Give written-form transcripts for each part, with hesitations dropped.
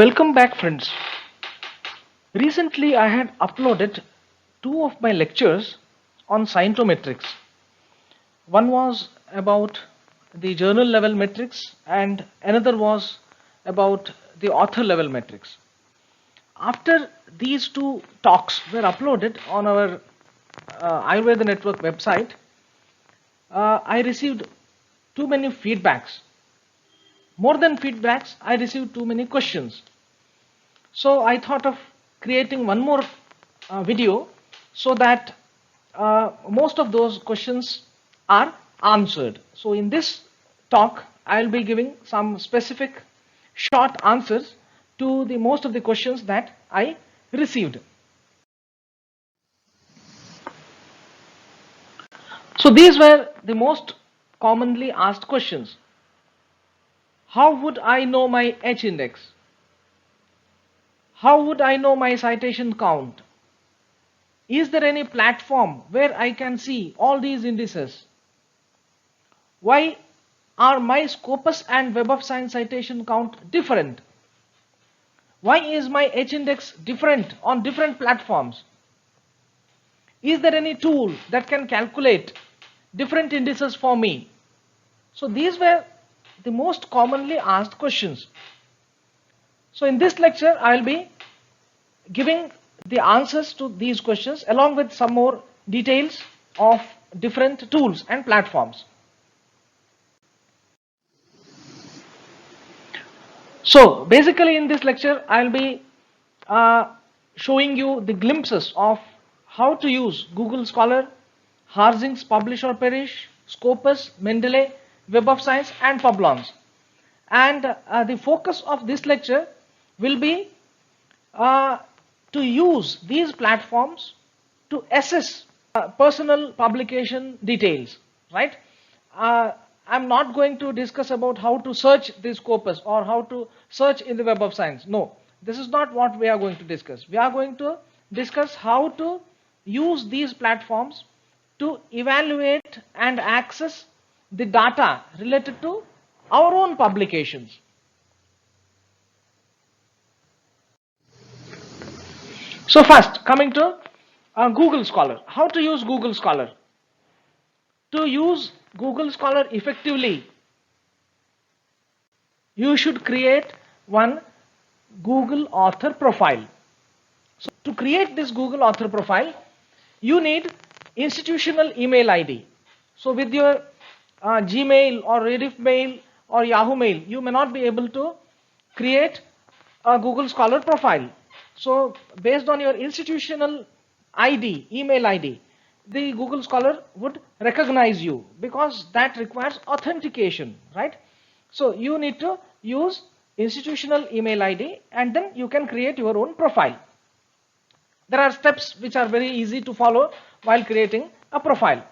Welcome back, friends. Recently I had uploaded two of my lectures on scientometrics. One was about the journal level metrics and another was about the author level metrics. After these two talks were uploaded on our Ayurveda Network website, I received too many feedbacks. More than feedbacks, I received too many questions. So I thought of creating one more video so that most of those questions are answered. So in this talk, I'll be giving some specific short answers to the most of the questions that I received. So these were the most commonly asked questions. How would I know my H index? How would I know my citation count? Is there any platform where I can see all these indices? Why are my Scopus and Web of Science citation count different? Why is my H index different on different platforms? Is there any tool that can calculate different indices for me? So these were the most commonly asked questions. So in this lecture, I'll be giving the answers to these questions along with some more details of different tools and platforms. So basically in this lecture, I'll be showing you the glimpses of how to use Google Scholar, Harzing's Publish or Perish, Scopus, Mendeley, Web of Science and Publons. And the focus of this lecture will be to use these platforms to assess personal publication details, right? I'm not going to discuss about how to search this Scopus or how to search in the Web of Science. No, this is not what we are going to discuss. We are going to discuss how to use these platforms to evaluate and access the data related to our own publications. So first, coming to Google Scholar. How to use Google Scholar? To use Google Scholar effectively, you should create one Google author profile. So to create this Google author profile, you need institutional email ID. So with your Gmail or Rediff mail or Yahoo mail, you may not be able to create a Google Scholar profile. So based on your institutional ID, email ID, the Google Scholar would recognize you because that requires authentication, right? So you need to use institutional email ID and then you can create your own profile. There are steps which are very easy to follow while creating a profile.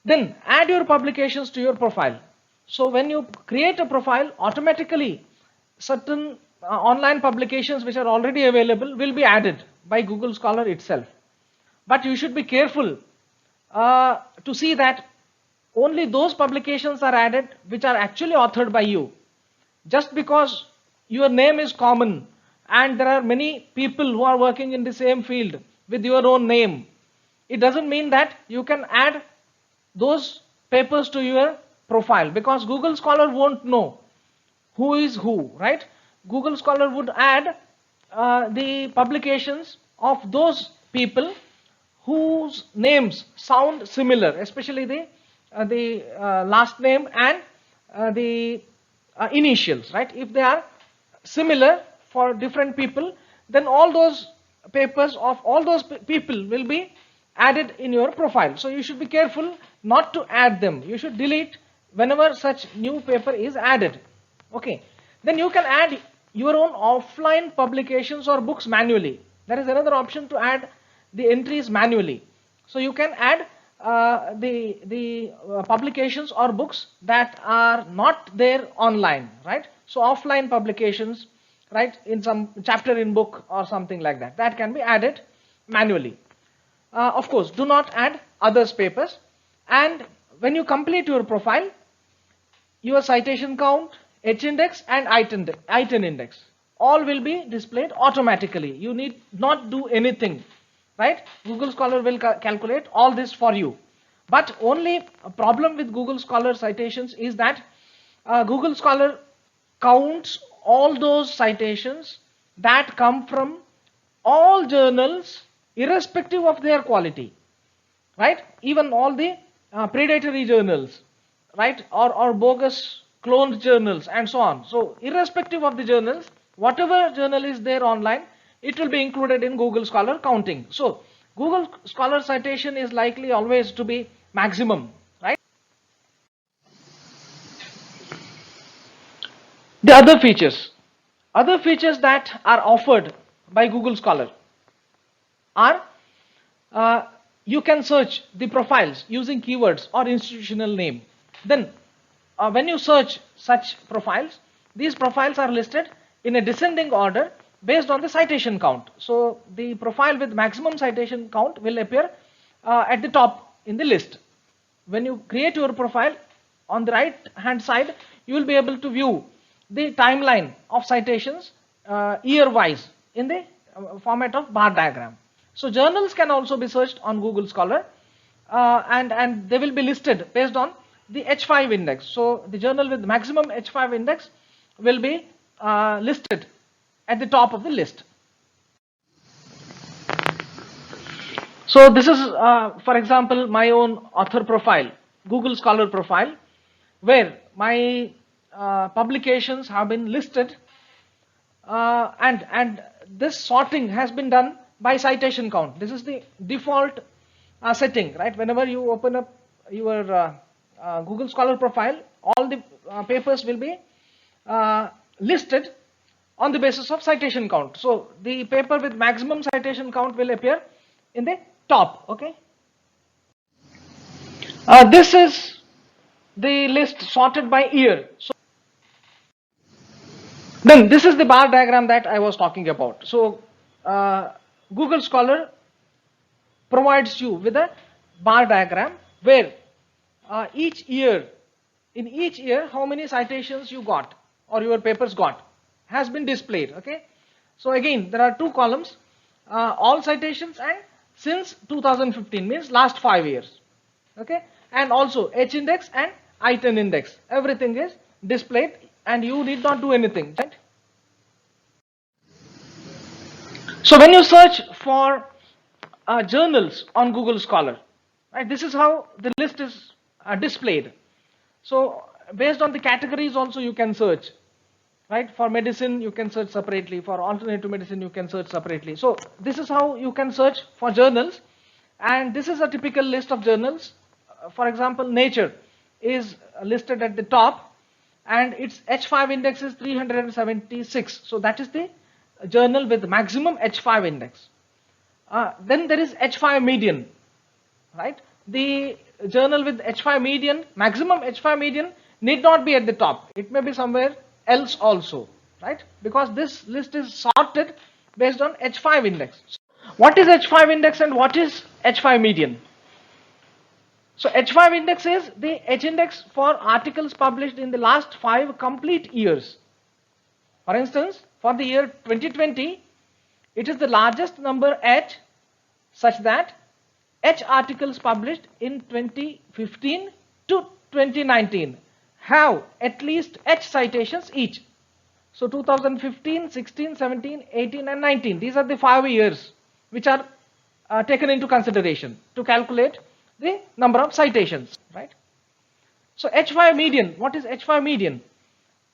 Then add your publications to your profile. So when you create a profile, automatically certain online publications which are already available will be added by Google Scholar itself. But you should be careful to see that only those publications are added which are actually authored by you. Just because your name is common and there are many people who are working in the same field with your own name, it doesn't mean that you can add those papers to your profile, because Google Scholar won't know who is who, right? Google Scholar would add the publications of those people whose names sound similar, especially the last name and the initials, right? If they are similar for different people, then all those papers of all those people will be added in your profile. So you should be careful not to add them. You should delete whenever such new paper is added. Okay. Then you can add your own offline publications or books manually. There is another option to add the entries manually. So you can add the publications or books that are not there online, right? So offline publications, right, in some chapter in book or something like that, that can be added manually. Of course, do not add others' papers. And when you complete your profile, your citation count, H index and ITN index, all will be displayed automatically. You need not do anything, right? Google Scholar will calculate all this for you. But only a problem with Google Scholar citations is that Google Scholar counts all those citations that come from all journals irrespective of their quality, right? Even all the predatory journals, right? Or bogus cloned journals and so on. So irrespective of the journals, whatever journal is there online, it will be included in Google Scholar counting. So Google Scholar citation is likely always to be maximum, right? The other features that are offered by Google Scholar are you can search the profiles using keywords or institutional name. Then when you search such profiles, these profiles are listed in a descending order based on the citation count. So the profile with maximum citation count will appear at the top in the list. When you create your profile, on the right hand side you will be able to view the timeline of citations year wise in the format of bar diagram. So journals can also be searched on Google Scholar and they will be listed based on the H5 index. So the journal with maximum H5 index will be listed at the top of the list. So this is for example my own author profile, Google Scholar profile, where my publications have been listed and this sorting has been done by citation count. This is the default setting, right? Whenever you open up your Google Scholar profile, all the papers will be listed on the basis of citation count. So the paper with maximum citation count will appear in the top, okay? This is the list sorted by year. So then this is the bar diagram that I was talking about. So Google Scholar provides you with a bar diagram where in each year how many citations you got or your papers got has been displayed, okay? So again there are two columns, all citations and since 2015 means last 5 years, okay? And also H index and I10 index, everything is displayed and you need not do anything, right? So when you search for journals on Google Scholar, right, this is how the list is displayed. So based on the categories also you can search, right? For medicine you can search separately, for alternative medicine you can search separately. So this is how you can search for journals, and this is a typical list of journals. For example, Nature is listed at the top and its H5 index is 376. So that is the journal with maximum H5 index. Then there is H5 median, right? The journal with H5 median, maximum H5 median need not be at the top. It may be somewhere else also, right? Because this list is sorted based on H5 index. What is H5 index and what is H5 median? So H5 index is the H index for articles published in the last 5 complete years. For instance, for the year 2020, it is the largest number H such that H articles published in 2015 to 2019 have at least H citations each. So 2015, 16, 17, 18 and 19, these are the 5 years which are taken into consideration to calculate the number of citations, right? So H5 median, what is H5 median?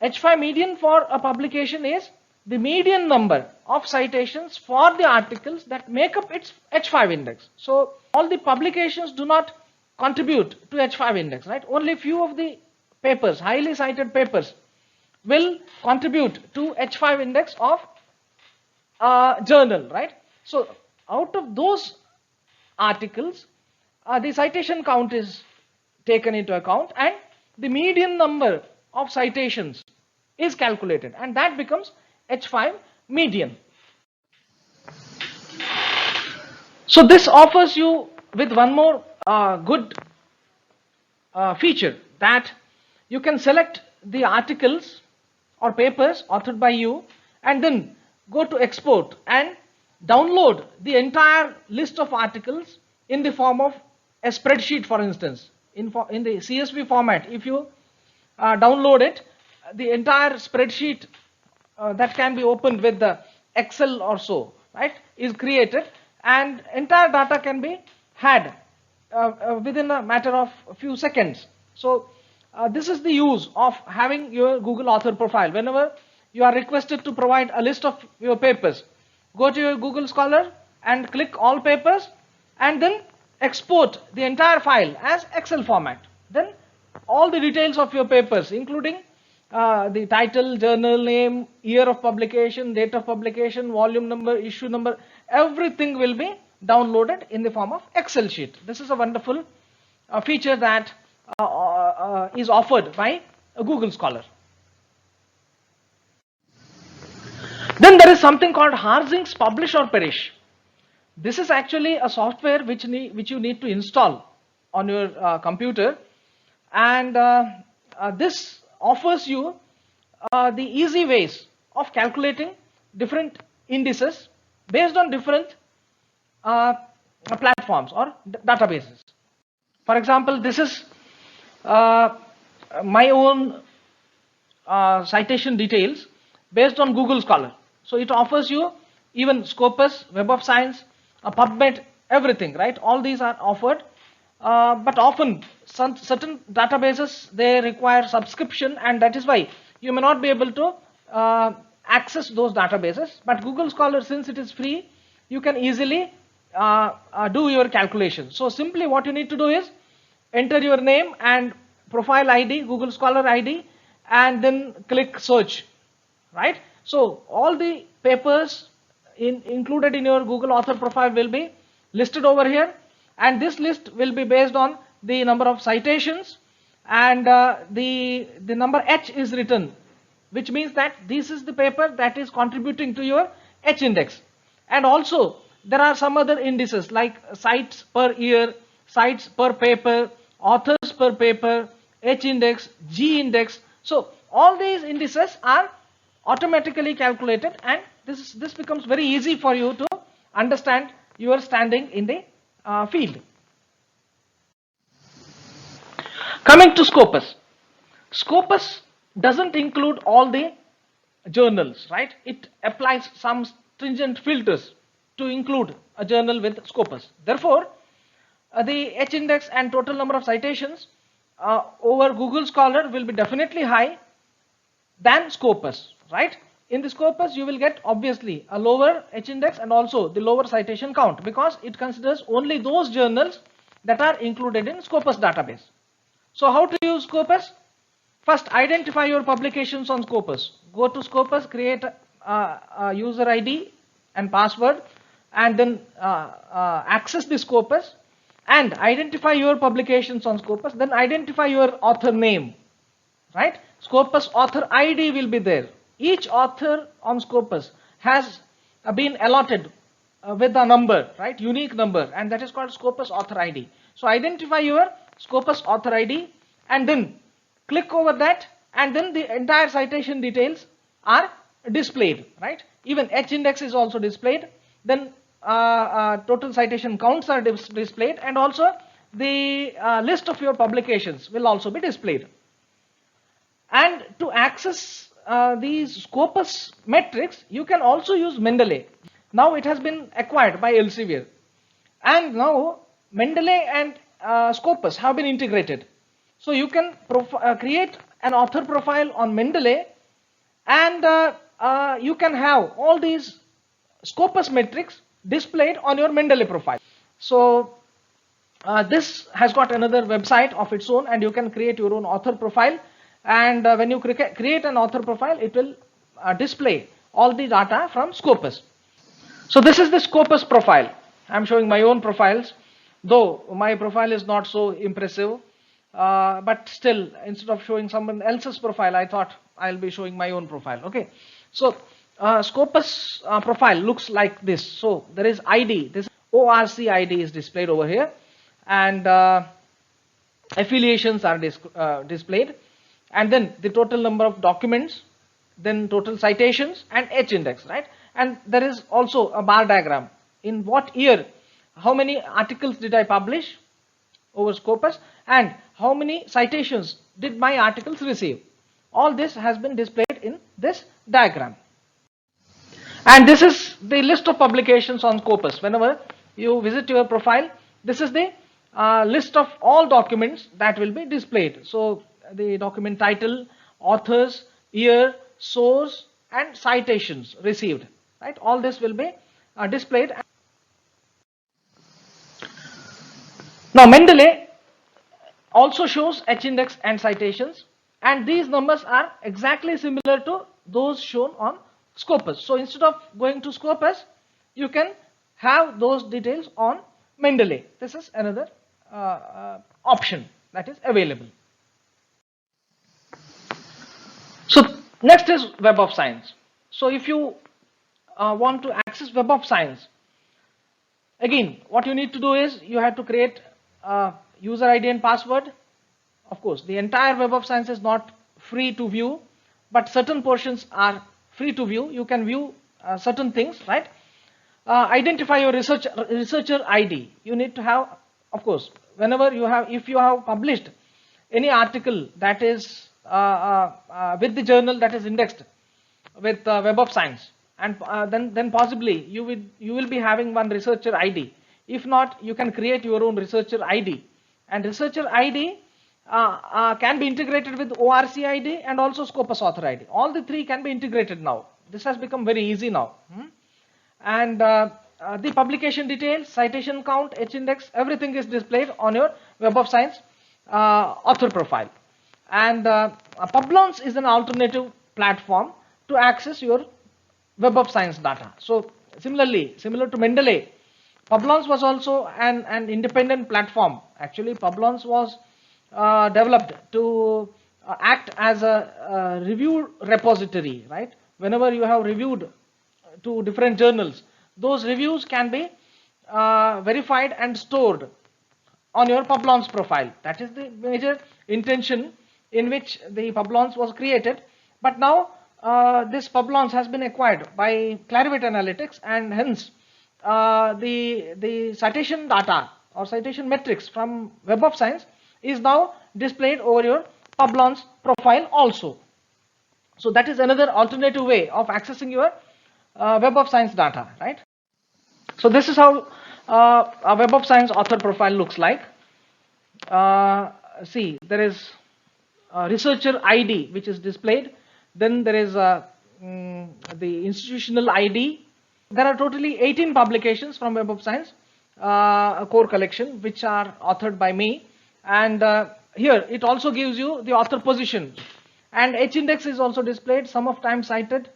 H5 median for a publication is the median number of citations for the articles that make up its H5 index. So all the publications do not contribute to H5 index, right? Only few of the papers, highly cited papers, will contribute to H5 index of a journal, right? So out of those articles, the citation count is taken into account and the median number of citations is calculated and that becomes H5 median. So this offers you with one more good feature, that you can select the articles or papers authored by you and then go to export and download the entire list of articles in the form of a spreadsheet, for instance, in the CSV format. If you download it, the entire spreadsheet that can be opened with the Excel or so, right, is created, and entire data can be had within a matter of a few seconds. So this is the use of having your Google Author profile. Whenever you are requested to provide a list of your papers, go to your Google Scholar and click all papers, and then export the entire file as Excel format. Then all the details of your papers, including the title, journal name, year of publication, date of publication, volume number, issue number, everything will be downloaded in the form of Excel sheet. This is a wonderful feature that is offered by Google Scholar. Then there is something called Harzing's Publish or Perish. This is actually a software which you need to install on your computer, and this offers you the easy ways of calculating different indices based on different platforms or databases. For example, this is my own citation details based on Google Scholar. So it offers you even Scopus, Web of Science, PubMed, everything, right? All these are offered, but often certain databases, they require subscription, and that is why you may not be able to access those databases. But Google Scholar, since it is free, you can easily do your calculation. So simply what you need to do is enter your name and profile ID, Google Scholar ID, and then click search, right? So all the papers included in your Google Author profile will be listed over here, and this list will be based on the number of citations, and the number H is written, which means that this is the paper that is contributing to your H index. And also there are some other indices like cites per year, cites per paper, authors per paper, H index, G index. So all these indices are automatically calculated, and this becomes very easy for you to understand your standing in the field. Coming to Scopus. Scopus doesn't include all the journals, right? It applies some stringent filters to include a journal with Scopus. Therefore, the H index and total number of citations over Google Scholar will be definitely high than Scopus, right? In the Scopus, you will get obviously a lower H index and also the lower citation count, because it considers only those journals that are included in Scopus database. So how to use Scopus? First, identify your publications on Scopus. Go to Scopus, create a user ID and password, and then access the Scopus and identify your publications on Scopus. Then identify your author name, right? Scopus author ID will be there. Each author on Scopus has been allotted with a number, right? Unique number, and that is called Scopus author ID. So identify your Scopus author ID and then click over that, and then the entire citation details are displayed, right? Even H index is also displayed. Then total citation counts are displayed, and also the list of your publications will also be displayed. And to access these Scopus metrics, you can also use Mendeley. Now it has been acquired by Elsevier, and now Mendeley and Scopus have been integrated. So you can create an author profile on Mendeley, and you can have all these Scopus metrics displayed on your Mendeley profile. So this has got another website of its own, and you can create your own author profile. And when you create an author profile, it will display all the data from Scopus. So this is the Scopus profile. I'm showing my own profiles, though my profile is not so impressive, but still, instead of showing someone else's profile, I thought I'll be showing my own profile. Okay, so Scopus profile looks like this. So there is ID, this ORC ID is displayed over here, and affiliations are displayed, and then the total number of documents, then total citations and H index, right? And there is also a bar diagram. In what year, how many articles did I publish over Scopus, and how many citations did my articles receive. All this has been displayed in this diagram. And this is the list of publications on Scopus. Whenever you visit your profile, this is the list of all documents that will be displayed. So the document title, authors, year, source, and citations received, right? All this will be displayed. Now Mendeley also shows H index and citations, and these numbers are exactly similar to those shown on Scopus. So instead of going to Scopus, you can have those details on Mendeley. This is another option that is available. So next is Web of Science. So if you want to access Web of Science, again what you need to do is you have to create a user ID and password. Of course, the entire Web of Science is not free to view, but certain portions are free to view. You can view certain things, right? Identify your researcher ID. You need to have, of course, whenever you have, if you have published any article that is with the journal that is indexed with Web of Science, and then possibly you will be having one researcher ID. If not, you can create your own researcher ID, and researcher ID can be integrated with ORC ID and also Scopus author ID. All the three can be integrated now. This has become very easy now. And the publication details, citation count, H index, everything is displayed on your Web of Science author profile. And Publons is an alternative platform to access your Web of Science data. So similarly, similar to Mendeley, Publons was also an independent platform. Actually, Publons was developed to act as a review repository, right? Whenever you have reviewed to different journals, those reviews can be verified and stored on your Publons profile. That is the major intention in which the Publons was created. But now this Publons has been acquired by Clarivate Analytics, and hence the citation data or citation metrics from Web of Science is now displayed over your Publons profile also. So that is another alternative way of accessing your Web of Science data, right? So this is how a Web of Science author profile looks like. See, there is a researcher ID which is displayed. Then there is the institutional ID. There are totally 18 publications from Web of Science, a core collection, which are authored by me. And here it also gives you the author position, and H index is also displayed, sum of time cited,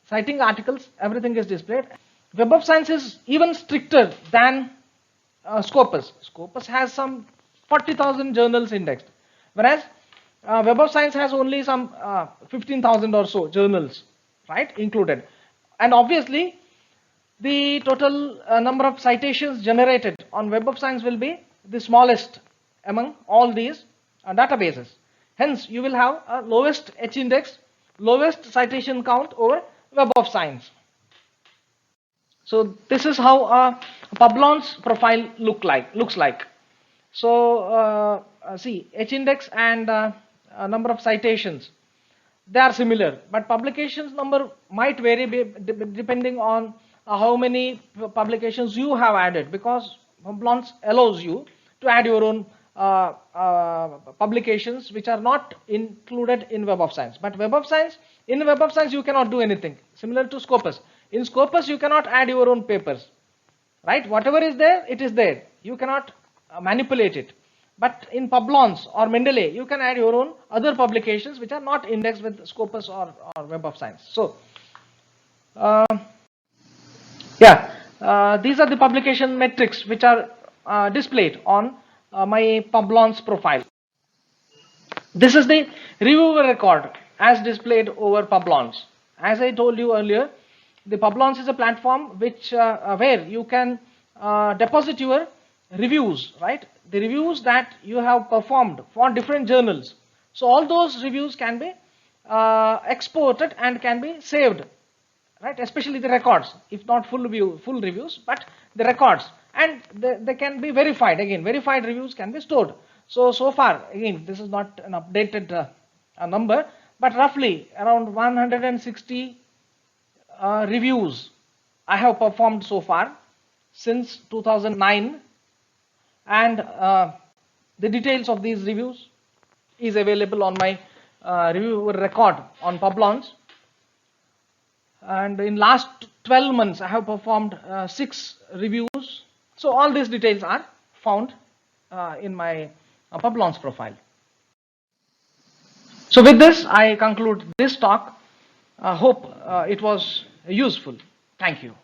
citing articles, everything is displayed. Web of Science is even stricter than Scopus. Scopus has some 40,000 journals indexed, whereas Web of Science has only some 15,000 or so journals, right, included. And obviously the total number of citations generated on Web of Science will be the smallest among all these databases. Hence, you will have a lowest H index, lowest citation count over Web of Science. So this is how a Publons profile looks like. So see, H index and number of citations, they are similar, but publications number might vary depending on how many publications you have added, because Publons allows you to add your own publications which are not included in Web of Science. But Web of Science, in Web of Science you cannot do anything, similar to Scopus. In Scopus you cannot add your own papers, right? Whatever is there, it is there. You cannot manipulate it. But in Publons or Mendeley, you can add your own other publications which are not indexed with Scopus or Web of Science. So these are the publication metrics which are displayed on my Publons profile. This is the reviewer record as displayed over Publons. As I told you earlier, the Publons is a platform which where you can deposit your reviews, right? The reviews that you have performed for different journals. So all those reviews can be exported and can be saved, right? Especially the records, if not full reviews, but the records, and they can be verified. Again, verified reviews can be stored. So far, again, this is not an updated number, but roughly around 160 reviews I have performed so far since 2009, and the details of these reviews is available on my reviewer record on Publons. And in last 12 months I have performed 6 reviews. So all these details are found in my Publons profile. So with this I conclude this talk. Hope it was useful. Thank you.